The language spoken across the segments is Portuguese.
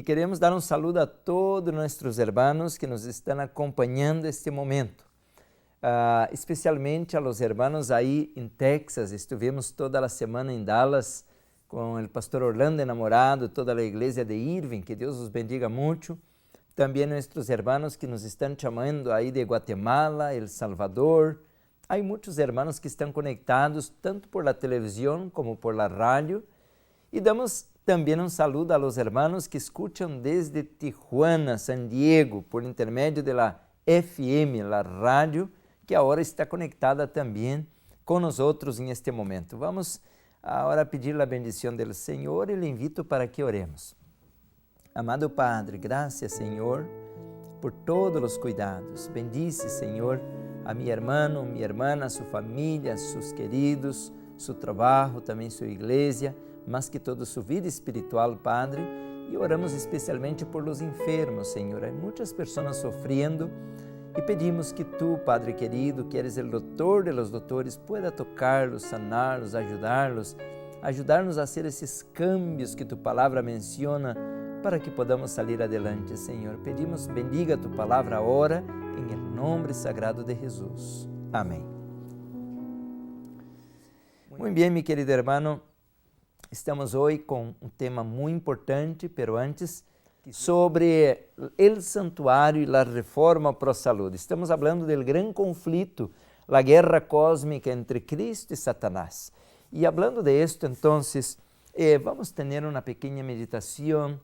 queremos dar um saludo a todos nossos irmãos que nos estão acompanhando este momento. Especialmente a los hermanos aí em Texas. Estivemos toda a semana em Dallas com o pastor Orlando enamorado, toda a igreja de Irving, que Deus os bendiga muito. Também nossos irmãos que nos estão chamando aí de Guatemala, El Salvador. Há muitos irmãos que estão conectados tanto por la televisão como por la rádio. E damos também um saludo a los hermanos que escutam desde Tijuana, San Diego, por intermédio de la FM, la rádio, que agora está conectada também com nós outros em este momento. Vamos agora pedir a bendição do Senhor e lhe invito para que oremos. Amado Padre, graças, Senhor, por todos os cuidados. Bendice, Senhor, a meu irmão, minha irmã, sua família, seus queridos, seu trabalho, também sua igreja, mas que toda sua vida espiritual, Padre. E oramos especialmente por los enfermos, Senhor. Há muitas pessoas sofrendo e pedimos que Tu, Padre querido, que eres o doutor de los doutores, pueda tocar-los, sanar-los, ajudar-nos a hacer esses cambios que Tu palavra menciona para que podamos sair adelante, Senhor. Pedimos, bendiga Tu palavra agora, em nome sagrado de Jesus. Amém. Muito bem, meu querido irmão. Estamos hoje com um tema muito importante, pero antes, sobre o santuário e a reforma pró-saúde. Estamos falando do grande conflito, a guerra cósmica entre Cristo e Satanás. E falando de esto, então, vamos ter uma pequena meditação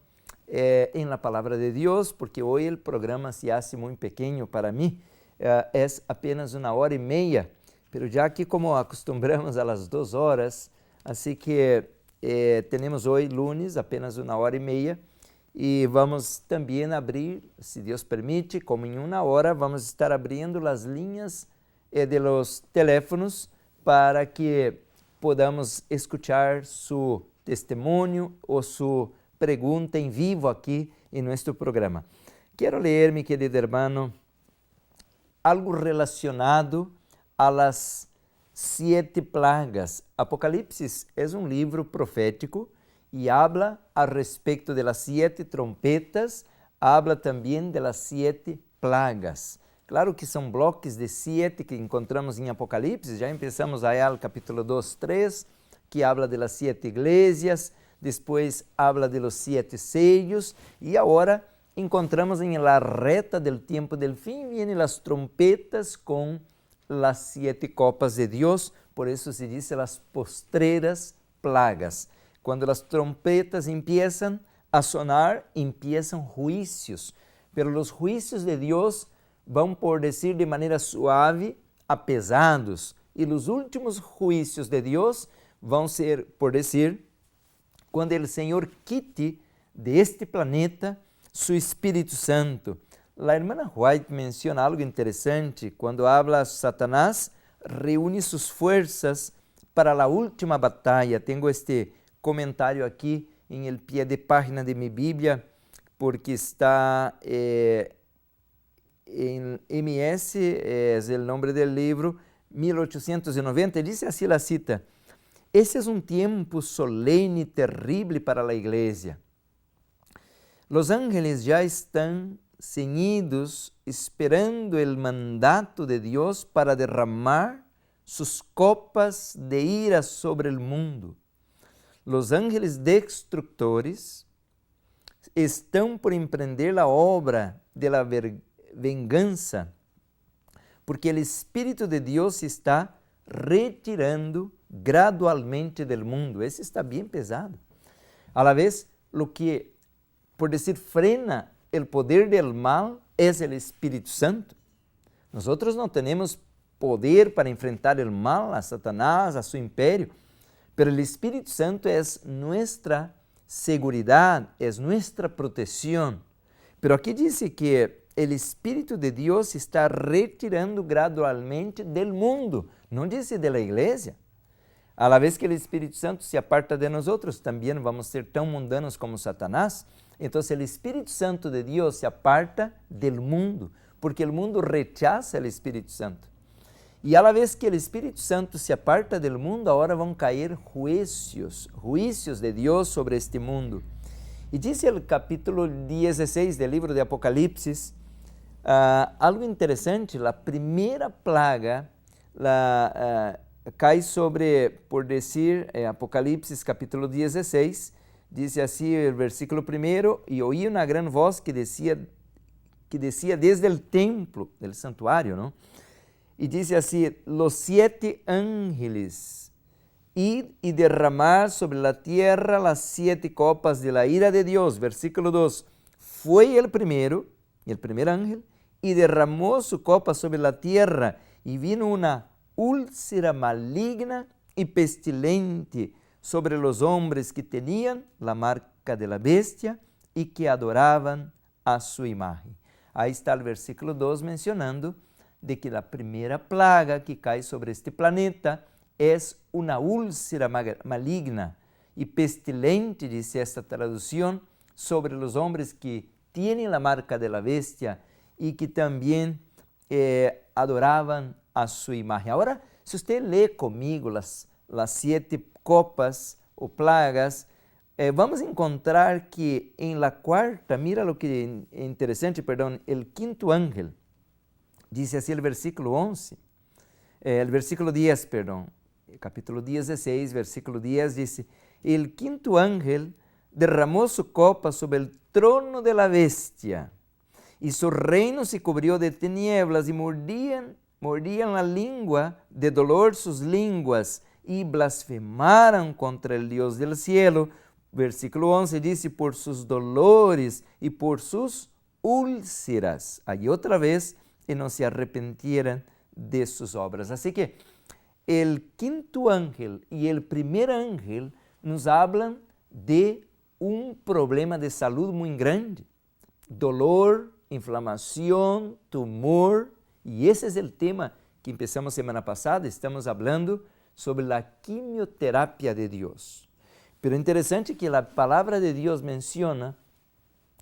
em la palavra de Deus, porque hoje o programa se hace muito pequeno para mim, é apenas 1h30, pero já que como acostumbramos a las 2 horas, assim que temos hoje, lunes, apenas 1h30, e vamos também abrir, se Deus permite, como em 1 hora, vamos estar abrindo as linhas de los teléfonos para que podamos escuchar su testemunho ou su pergunta em vivo aqui em nosso programa. Quero ler, meu querido irmão, algo relacionado a las 7 plagas. Apocalipse é um livro profético e habla a respeito de las 7 trompetas, habla também de las 7 plagas. Claro que são blocos de 7 que encontramos em Apocalipse, já começamos aí ao capítulo 2, 3, que habla de las 7 igrejas, depois habla de los 7 sellos, e agora encontramos em la reta del tiempo del fin, vienen las trompetas com las 7 copas de Deus, por isso se diz las postreras plagas. Quando as trompetas empiezan a sonar, empiezan juízos, pero los juízos de Deus vão, por decir de maneira suave, a pesados, e os últimos juízos de Deus vão ser, por decir, quando o Senhor quite de este planeta su Espírito Santo. A irmã White menciona algo interessante quando habla Satanás reúne suas forças para a última batalha. Tenho este comentário aqui em el pie de página de minha Bíblia, porque está em MS, é o nome do livro, 1890, diz assim a cita: "Esse é um tempo solene e terrível para a igreja. Los ángeles já estão ceñidos esperando el mandato de Deus para derramar sus copas de ira sobre el mundo. Los ángeles destructores estão por empreender a obra de la vengança, porque o Espírito de Deus se está retirando gradualmente del mundo." Esse está bem pesado. A la vez, lo que, por decir, frena el poder del mal es el Espíritu Santo. Nosotros no tenemos poder para enfrentar el mal, a Satanás, a su imperio, pero el Espíritu Santo es nuestra seguridad, es nuestra protección. Pero aquí dice que el Espíritu de Dios se está retirando gradualmente del mundo, no dice de la iglesia. A la vez que o Espírito Santo se aparta de nós, também vamos ser tão mundanos como Satanás. Então, o Espírito Santo de Deus se aparta del mundo, porque o mundo rechaza o Espírito Santo. E a la vez que o Espírito Santo se aparta del mundo, agora vão cair juízos de Deus sobre este mundo. E diz o capítulo 16 do livro de Apocalipse, algo interessante, a primeira plaga cai sobre, por dizer, Apocalipse capítulo 16, diz assim o versículo 1, e oí uma grande voz que descia desde o templo, do santuário, não? E diz assim, los 7 ángeles, id y derramar sobre la tierra las 7 copas de la ira de Dios. Versículo 2, fue el primer ángel, y derramó su copa sobre la tierra, y vino una úlcera maligna y pestilente sobre los hombres que tenían la marca de la bestia y que adoraban a su imagen. Aí está o versículo 2 mencionando de que a primeira plaga que cai sobre este planeta é uma úlcera maligna e pestilente, diz esta tradução, sobre os homens que têm a marca de la bestia e que também adoravam a sua imagem. Agora, se você lê comigo as 7 copas ou plagas, vamos encontrar que em la quarta, mira lo que é interessante, perdão, el quinto ángel, diz assim o versículo 11, o versículo 10, perdão, capítulo 16, versículo 10, diz, el quinto ángel derramou su copa sobre el trono de la bestia, y su reino se cubrió de tinieblas, y mordían la lengua de dolor sus lenguas, y blasfemaram contra el Dios del cielo. Versículo 11 diz, por sus dolores y por sus úlceras. Aí outra vez, e não se arrepentieran de sus obras. Assim que o quinto ángel e o primeiro ángel nos hablan de um problema de saúde muito grande. Dolor, inflamação, tumor. E esse é o tema que começamos semana passada. Estamos falando sobre a quimioterapia de Deus. Pero interessante que a palavra de Deus menciona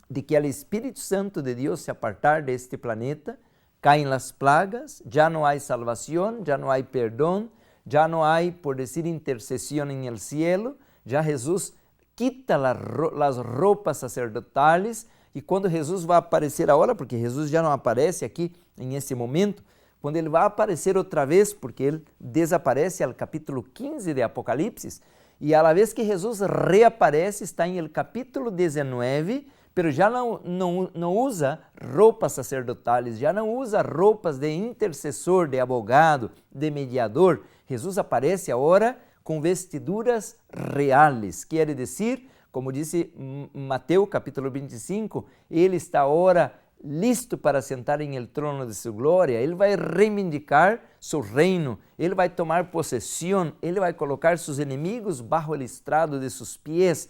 de que o Espírito Santo de Deus se apartar deste planeta, caem as plagas, já não há salvação, já não há perdão, já não há, por dizer, intercessão em el cielo, já Jesus quita as roupas sacerdotales, e quando Jesus vai aparecer agora, porque Jesus já não aparece aqui em esse momento, quando ele vai aparecer outra vez, porque ele desaparece ao capítulo 15 de Apocalipse, e a la vez que Jesus reaparece, está em el capítulo 19, pero já não usa roupas sacerdotales, já não usa roupas de intercessor, de abogado, de mediador. Jesus aparece agora com vestiduras reales, quer dizer, como disse Mateus capítulo 25, ele está agora listo para sentar em el trono de sua glória, ele vai reivindicar seu reino, ele vai tomar possessão, ele vai colocar seus inimigos bajo o estrado de seus pés.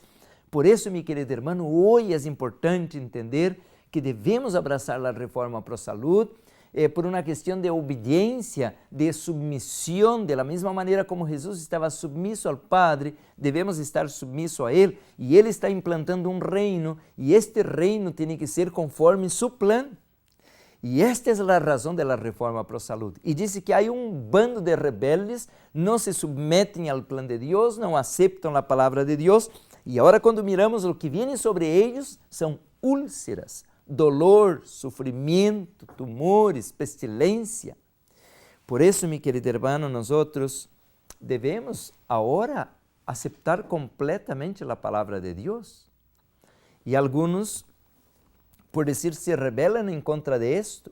Por isso, meu querido irmão, hoje é importante entender que devemos abraçar a reforma pro salud por uma questão de obediência, de submissão, de la mesma maneira como Jesus estava submisso ao Padre, devemos estar submisso a Ele, e Ele está implantando um reino, e este reino tem que ser conforme seu plano. E esta é a razão da reforma pro salud. E diz que há um bando de rebeldes, não se submetem ao plano de Deus, não aceitam a palavra de Deus, e agora quando miramos o que vem sobre eles, são úlceras, dolor, sofrimento, tumores, pestilência. Por isso, meu querido irmão, nós devemos agora aceitar completamente a palavra de Deus. E alguns, por dizer, se rebelam em contra de isto,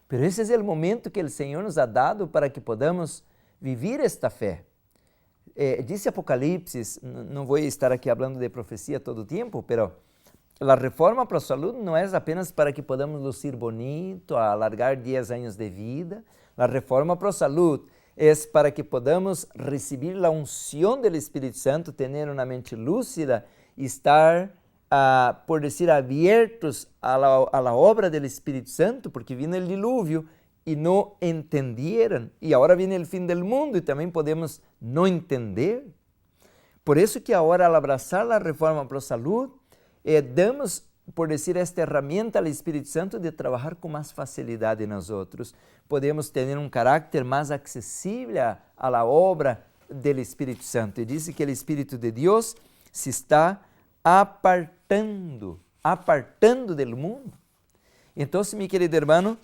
mas esse é o momento que o Senhor nos ha dado para que podamos viver esta fé. Dice Apocalipse, não vou estar aqui falando de profecia todo o tempo, pero a reforma para a saúde não é apenas para que podamos lucir bonito, alargar 10 anos de vida. A reforma para a saúde é para que podamos receber a unção do Espírito Santo, ter uma mente lúcida, estar, por dizer, abertos à obra do Espírito Santo, porque vino o dilúvio e não entenderam, e agora vem o fim do mundo e também podemos não entender. Por isso que agora, ao abraçar a reforma para a saúde, damos, por dizer, esta ferramenta ao Espírito Santo de trabalhar com mais facilidade nós outros. Podemos ter um caráter mais acessível à obra do Espírito Santo. E diz que o Espírito de Deus se está apartando apartando del mundo. Então, mi querido hermano,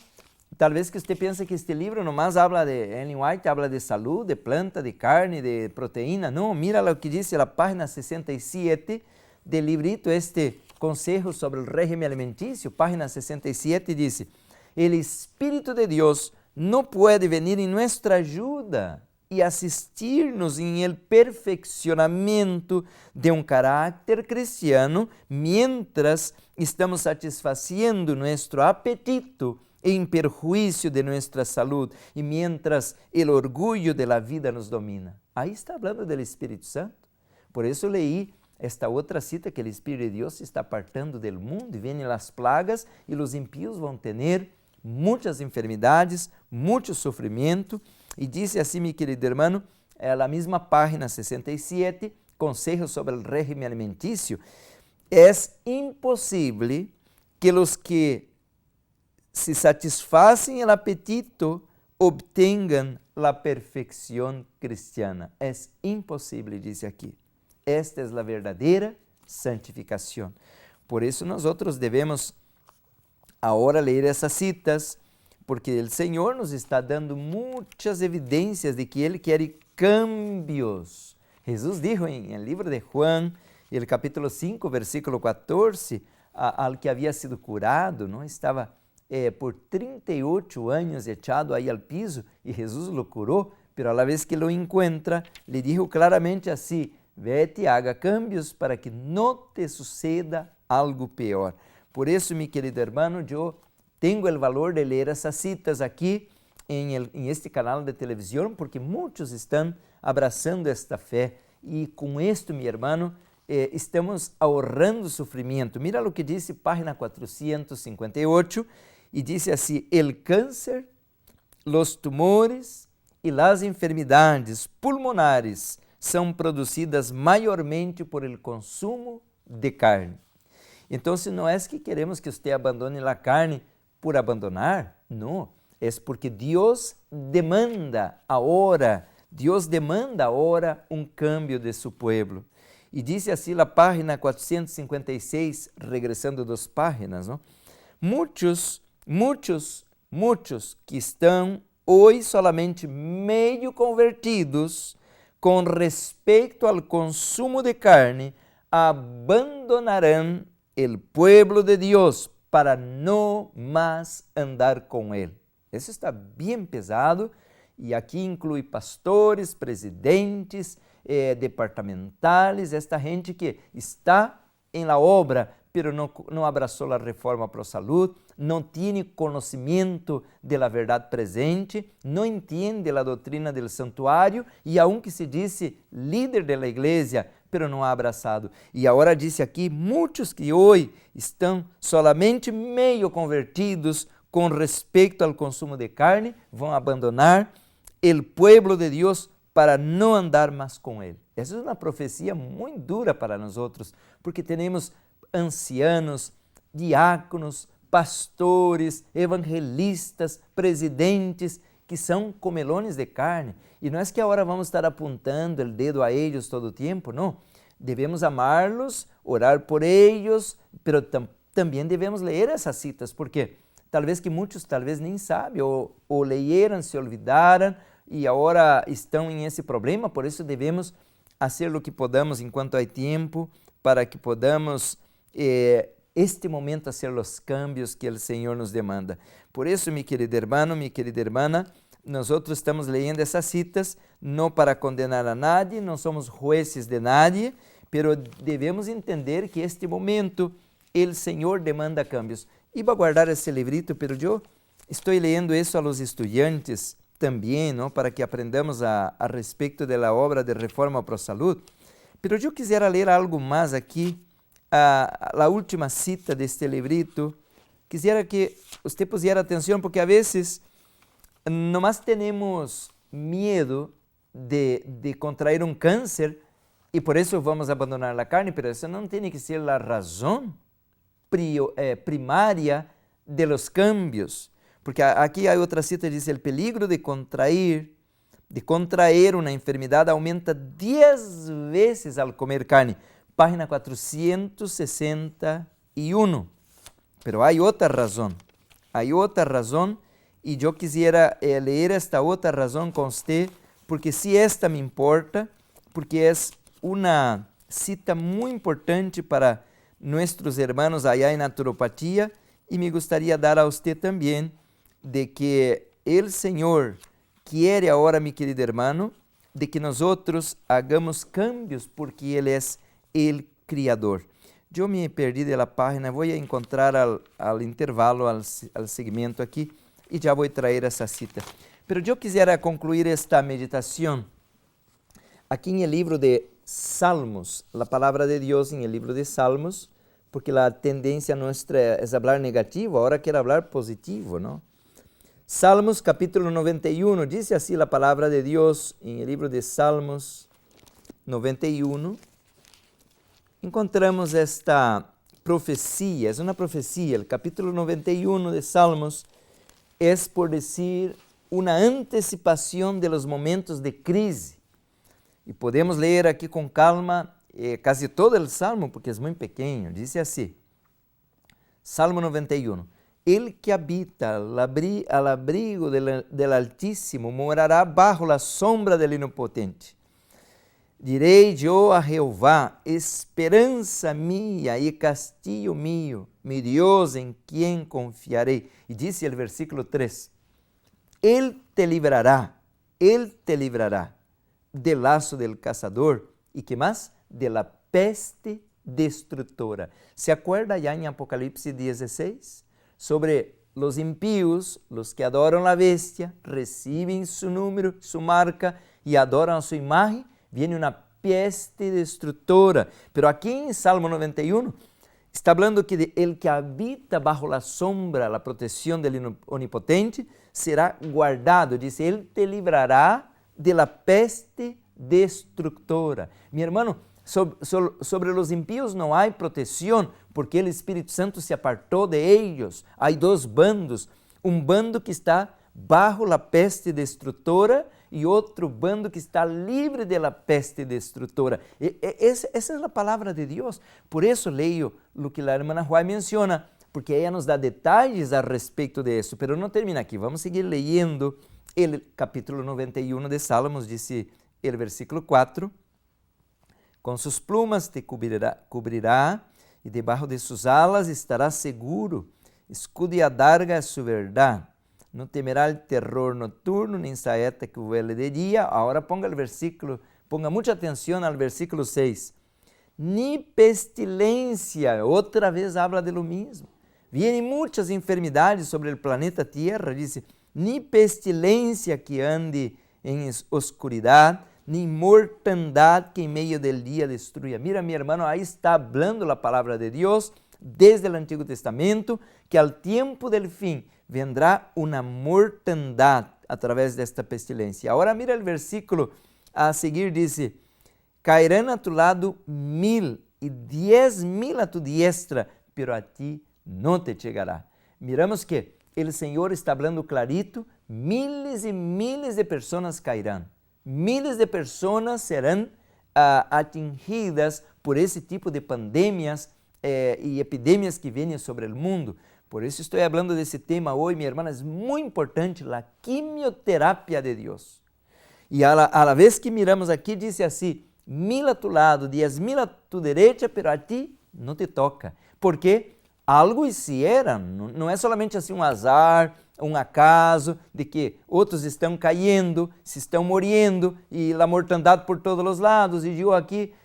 talvez que você pense que este livro nomás habla de Ellen White, habla de salud, de planta, de carne, de proteína. Não, mira o que diz a página 67 del librito, este Consejo sobre el régimen alimenticio, página 67, dice: el Espíritu de Dios no puede venir en nuestra ayuda y asistirnos en el perfeccionamiento de un carácter cristiano mientras estamos satisfaciendo nuestro apetito en perjuicio de nuestra salud y mientras el orgullo de la vida nos domina. Ahí está hablando del Espíritu Santo. Por eso leí esta outra cita, que o Espírito de Deus se está apartando do mundo e vêm as plagas e os impíos vão ter muitas enfermidades, muito sofrimento. E disse assim, meu querido irmão, a mesma página 67, Conselhos sobre o régimen alimenticio: é impossível que os que se satisfazem o apetito obtenham a perfeição cristiana. É impossível, diz aqui. Esta é a verdadeira santificação. Por isso, nós outros devemos agora ler essas citas, porque o Senhor nos está dando muitas evidências de que Ele quer cambios. Jesus dijo em livro de Juan, no capítulo 5, versículo 14, al que havia sido curado, não estava por 38 anos echado aí ao piso, e Jesus lo curou, pero a la vez que lo encuentra, le dijo claramente assim: vete e haga cambios para que não te suceda algo pior. Por isso, meu querido hermano, eu tenho o valor de ler essas citas aqui em este canal de televisão, porque muitos estão abraçando esta fé e com isto, meu hermano, estamos ahorrando sofrimento. Mira o que disse página 458 e disse assim: el câncer, los tumores e las enfermidades pulmonares são produzidas maiormente por el consumo de carne. Então, não é que queremos que você abandone a carne por abandonar, não. É porque Deus demanda agora um cambio de seu povo. E disse assim a página 456, regressando 2 páginas, não? Muitos que estão hoje solamente meio convertidos com respeito ao consumo de carne, abandonarão o pueblo de Deus para não mais andar com ele. Isso está bem pesado e aqui inclui pastores, presidentes, departamentales, esta gente que está em la obra, pero não abraçou a reforma pro salud, não tem conhecimento da verdade presente, não entende a doutrina do santuário e aunque se disse líder da igreja, pero não ha abraçado. E agora disse aqui, muitos que hoje estão solamente meio convertidos com respeito ao consumo de carne, vão abandonar o pueblo de Deus para não andar mais com ele. Essa é uma profecia muito dura para nós outros, porque temos ancianos, diáconos, pastores, evangelistas, presidentes, que são comelones de carne. E não é que agora vamos estar apontando o dedo a eles todo o tempo, não. Devemos amá-los, orar por eles, mas também devemos ler essas citas, porque talvez que muitos nem sabem, ou leram, se olvidaram, e agora estão em esse problema. Por isso devemos fazer o que podamos enquanto há tempo, para que podamos este momento fazer os cambios que o Senhor nos demanda. Por isso, meu querido irmão, minha querida irmã, nós outros estamos lendo essas citas não para condenar a nadie, não somos jueces de nadie, pero devemos entender que este momento o Senhor demanda cambios. Iba a guardar esse livrito, pero eu estou lendo isso a los estudiantes também, não, para que aprendamos a respeito da obra de Reforma Pro Salud. Pero eu quisiera ler algo mais aqui, a última cita deste livrito. Quisiera que você pusiera atenção, porque a vezes nomás temos medo de contrair um câncer e por isso vamos abandonar a carne, pero isso não tem que ser a razão primária de los cambios. Porque aqui há outra cita, diz: o peligro de contrair uma enfermidade aumenta 10 vezes ao comer carne. página 461. Pero hay otra razón. Hay otra razón y yo quisiera leer esta otra razón con usted, porque si esta me importa, porque es una cita muy importante para nuestros hermanos allá en naturopatía y me gustaría dar a usted también de que el Señor quiere ahora, mi querido hermano, de que nosotros hagamos cambios porque Él es el Criador. Yo me perdí de la página, voy a encontrar al intervalo, al segmento aquí y ya voy a traer esa cita. Pero yo quisiera concluir esta meditación aquí en el libro de Salmos, la palabra de Dios en el libro de Salmos, porque la tendencia nuestra es hablar negativo, ahora quiero hablar positivo, ¿no? Salmos capítulo 91, dice así la palabra de Dios en el libro de Salmos 91. Encontramos esta profecía, es una profecía, el capítulo 91 de Salmos es, por decir, una anticipación de los momentos de crisis. Y podemos leer aquí con calma casi todo el Salmo, porque es muy pequeño. Dice así, Salmo 91, el que habita al abrigo del Altísimo morará bajo la sombra del Onipotente. Direi yo a Jehová, esperanza mía y castillo mío, mi Dios en quien confiaré. Y dice el versículo 3, Él te librará del lazo del cazador. ¿Y qué más? De la peste destructora. ¿Se acuerda ya en Apocalipsis 16? Sobre los impíos, los que adoran la bestia, reciben su número, su marca y adoran a su imagen. Viene una peste destructora. Pero aquí en Salmo 91 está hablando que el que habita bajo la sombra, la protección del Onipotente, será guardado. Dice, Él te librará de la peste destructora. Mi hermano, sobre los impíos no hay protección, porque el Espíritu Santo se apartó de ellos. Hay dos bandos, un bando que está bajo la peste destructora y otro bando que está libre de la peste destructora. Esa es la palabra de Dios. Por eso leo lo que la hermana Juay menciona, porque ella nos da detalles al respecto de eso. Pero no termina aquí, vamos a seguir leyendo el capítulo 91 de Salmos, dice el versículo 4, con sus plumas te cubrirá y debajo de sus alas estarás seguro, escudo y adarga es su verdad. No temerá el terror nocturno, ni saeta que vuele de día. Ahora ponga mucha atención al versículo 6. Ni pestilencia, otra vez habla de lo mismo. Vienen muchas enfermedades sobre el planeta Tierra, dice, ni pestilencia que ande en oscuridad, ni mortandad que en medio del día destruya. Mira, mi hermano, ahí está hablando la palabra de Dios desde el Antiguo Testamento, que al tiempo del fin vendrá una mortandad a través de esta pestilencia. Ahora mira el versículo a seguir, dice, caerán a tu lado 1000 y 10,000 a tu diestra, pero a ti no te llegará. Miramos que el Señor está hablando clarito, miles y miles de personas caerán, miles de personas serán atingidas por ese tipo de pandemias y epidemias que vienen sobre el mundo. Por eso estoy hablando de ese tema hoy, mi hermana, es muy importante la quimioterapia de Dios. Y a la vez que miramos aquí, dice así, 1000 a tu lado, 10,000 a tu derecha, pero a ti no te toca. Porque algo hicieron, não é solamente assim um azar, um acaso de que outros estão caindo, se estão morrendo e a mortandade por todos os lados e eu aqui,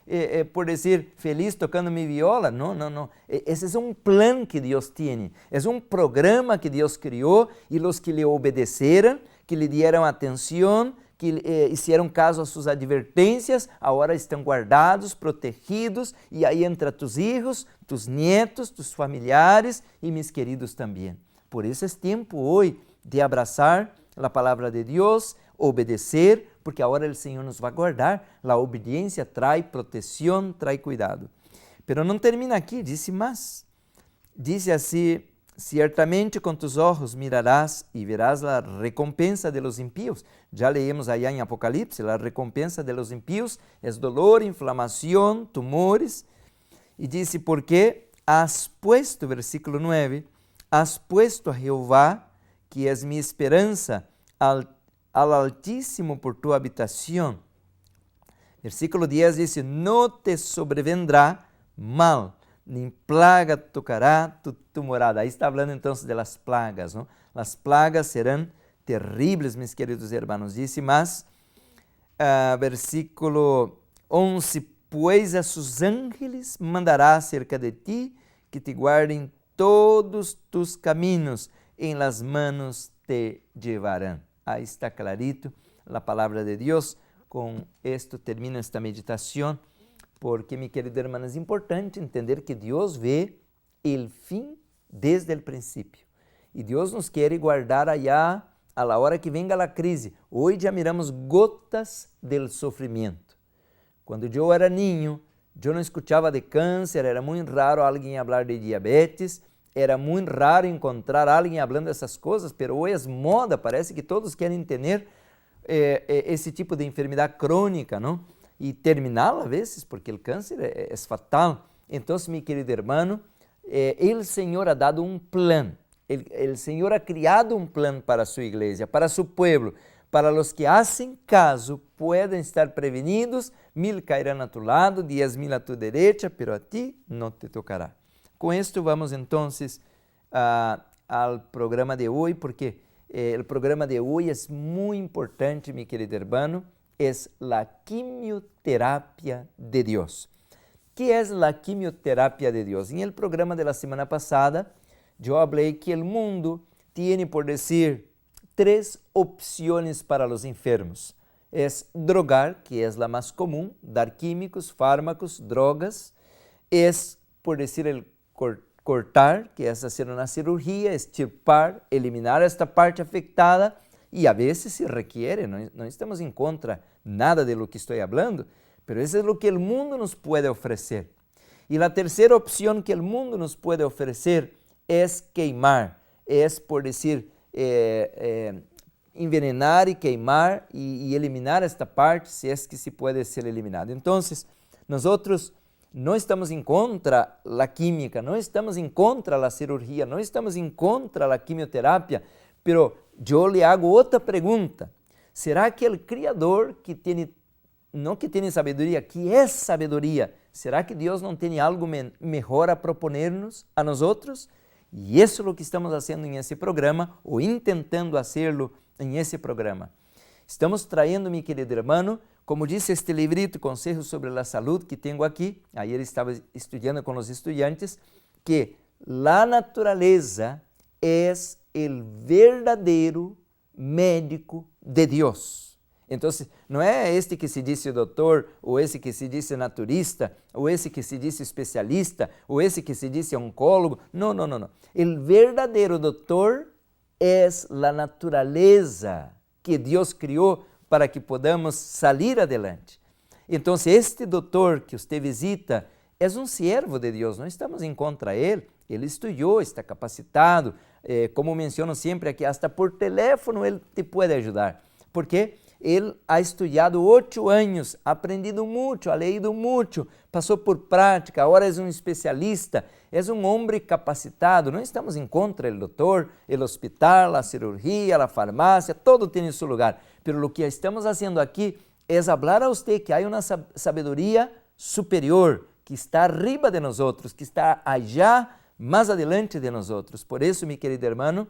por dizer, feliz tocando minha viola. Não. Esse é um plano que Deus tem, é um programa que Deus criou e os que lhe obedeceram, que lhe deram atenção, que hicieron caso a suas advertências, agora estão guardados, protegidos, e aí entra tus hijos, tus nietos, tus familiares e mis queridos também. Por isso é tempo hoje de abraçar a palavra de Deus, obedecer, porque agora o Senhor nos vai guardar. A obediência traz proteção, traz cuidado. Pero não termina aqui, disse mais. Dice assim, ciertamente com tus ojos mirarás e verás a recompensa de los impíos. Já leemos allá em Apocalipse, a recompensa de los impíos é dolor, inflamação, tumores, E disse, porque has puesto, versículo 9, has puesto a Jehová, que es mi esperanza, al Altísimo por tu habitación. Versículo 10 dice, no te sobrevendrá mal, ni plaga tocará tu morada. Ahí está hablando entonces de las plagas, ¿no? Las plagas serán terribles, mis queridos hermanos. Dice más, versículo 11, pues a sus ángeles mandará cerca de ti, que te guarden todos tus caminos, en las manos te llevarán. Ahí está clarito la palabra de Dios. Com esto termino esta meditação, porque, mi querido hermano, é importante entender que Deus vê o fim desde o princípio. E Deus nos quer guardar allá a la hora que venga a crise. Hoje já miramos gotas del sofrimento. Quando eu era niño, eu não escutava de câncer, era muito raro alguém falar de diabetes, era muito raro encontrar alguém falando dessas coisas, mas hoje é moda, parece que todos querem entender esse tipo de enfermidade crônica, não? E terminal a vezes, porque o câncer é fatal. Então, meu querido irmão, o Senhor ha dado um plano, o Senhor ha criado um plano para a sua igreja, para seu povo, para os que hacen caso, podem estar prevenidos, 1000 cairão a tu lado, 10.000 a tu derecha, pero a ti não te tocará. Com isto vamos então ao programa de hoje, porque o programa de hoje é muito importante, meu querido hermano, é a quimioterapia de Deus. O que é a quimioterapia de Deus? Em el programa de la semana passada, eu falei que o mundo tem, por dizer, 3 opções para os enfermos. É drogar, que é a mais comum, dar químicos, fármacos, drogas. É, por dizer, el cortar, que é fazer uma cirurgia, extirpar, eliminar esta parte afetada, e a vezes se requiere, não estamos em contra nada de lo que estou falando, mas isso é o que o mundo nos pode oferecer. E a terceira opção que o mundo nos pode oferecer é queimar, é, por dizer, envenenar e queimar e eliminar esta parte, se é que se pode ser eliminado. Então, nós não estamos em contra da química, não estamos em contra da cirurgia, não estamos em contra da quimioterapia, pero eu lhe hago outra pergunta. Será que o Criador, que tem, não que tem sabedoria, que é sabedoria, será que Deus não tem algo melhor a proponer-nos a nós outros? E isso é o que estamos fazendo em esse programa, ou intentando fazê-lo em esse programa. Estamos traindo, meu querido irmão, como disse este librito, Conselhos sobre a Saúde, que tenho aqui, aí ele estava estudando com os estudantes, que a natureza é o verdadeiro médico de Deus. Então, não é este que se diz doutor, ou esse que se diz naturista, ou esse que se diz especialista, ou esse que se diz oncólogo. Não, não, não, não. O verdadeiro doutor é a natureza que Deus criou para que podamos sair adelante. Então, este doutor que você visita é um servo de Deus, não estamos em contra ele, ele estudou, está capacitado, como menciono sempre aqui, hasta por teléfono ele te pode ajudar, porque ele ha estudado 8 anos, aprendido muito, ha leído muito, passou por prática, agora é um especialista, é um homem capacitado, não estamos em contra do doutor, o hospital, a cirurgia, a farmácia, todo tem seu lugar, mas o que estamos fazendo aqui é falar a você que há uma sabedoria superior, que está arriba de nós outros, que está allá mais adelante de nós outros. Por isso, meu querido irmão,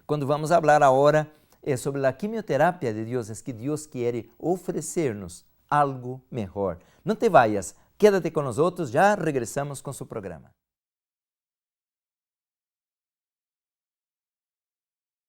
quando vamos falar agora sobre a quimioterapia de Deus, é que Deus quer oferecer-nos algo melhor. Não te vayas, quédate com nós outros, já regressamos com seu programa.